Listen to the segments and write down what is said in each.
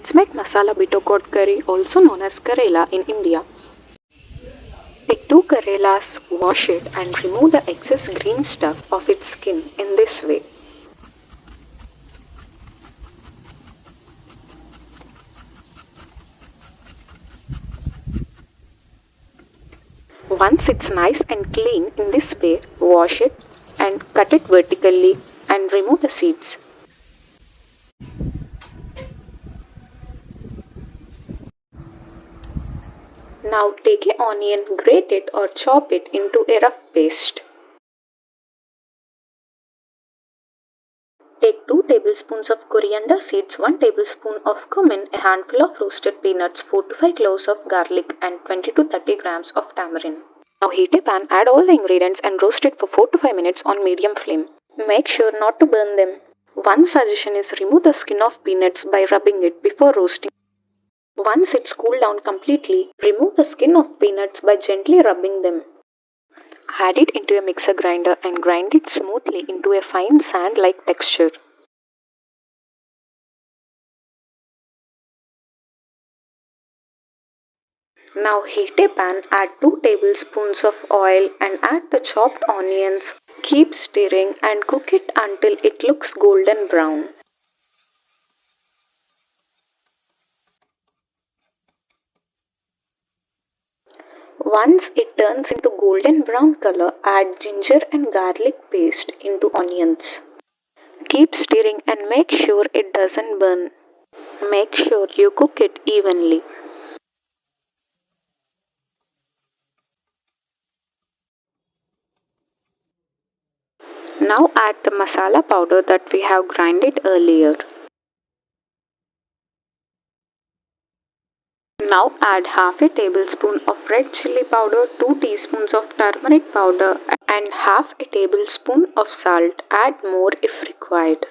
Let's make masala bitter gourd curry, also known as Karela in India. Take 2 Karelas, wash it and remove the excess green stuff of its skin in this way. Once it's nice and clean in this way, wash it and cut it vertically and remove the seeds. Now take an onion, grate it or chop it into a rough paste. Take 2 tablespoons of coriander seeds, 1 tablespoon of cumin, a handful of roasted peanuts, 4 to 5 cloves of garlic and 20 to 30 grams of tamarind. Now heat a pan, add all the ingredients and roast it for 4 to 5 minutes on medium flame. Make sure not to burn them. One suggestion is remove the skin of peanuts by rubbing it before roasting. Once it's cooled down completely, remove the skin of peanuts by gently rubbing them. Add it into a mixer grinder and grind it smoothly into a fine sand-like texture. Now heat a pan, add 2 tablespoons of oil and add the chopped onions. Keep stirring and cook it until it looks golden brown. Once it turns into golden brown color, add ginger and garlic paste into onions. Keep stirring and make sure it doesn't burn. Make sure you cook it evenly. Now add the masala powder that we have grinded earlier. Now add half a tablespoon of red chili powder, 2 teaspoons of turmeric powder and half a tablespoon of salt. Add more if required.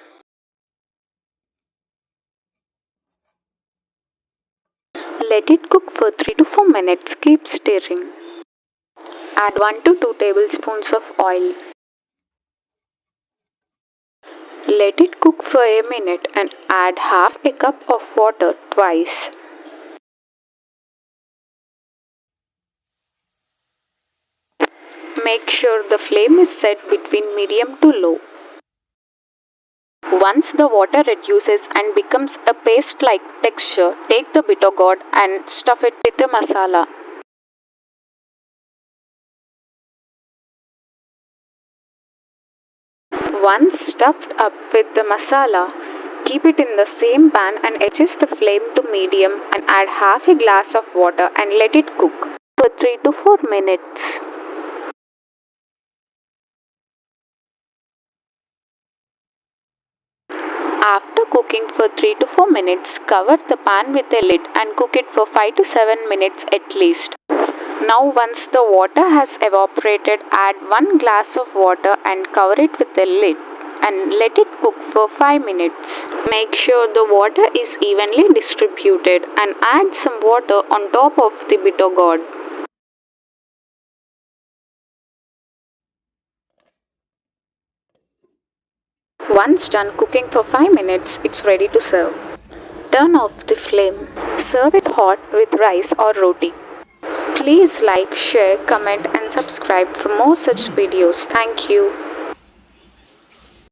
Let it cook for 3 to 4 minutes. Keep stirring. Add 1 to 2 tablespoons of oil. Let it cook for a minute and add half a cup of water twice. Make sure the flame is set between medium to low. Once the water reduces and becomes a paste-like texture, take the bitter gourd and stuff it with the masala. Once stuffed up with the masala, keep it in the same pan and adjust the flame to medium and add half a glass of water and let it cook for 3 to 4 minutes. After cooking for 3 to 4 minutes, cover the pan with a lid and cook it for 5 to 7 minutes at least. Now once the water has evaporated, add 1 glass of water and cover it with a lid and let it cook for 5 minutes. Make sure the water is evenly distributed and add some water on top of the bitter gourd. Once done cooking for 5 minutes, it's ready to serve. Turn off the flame. Serve it hot with rice or roti. Please like, share, comment and subscribe for more such videos. Thank you.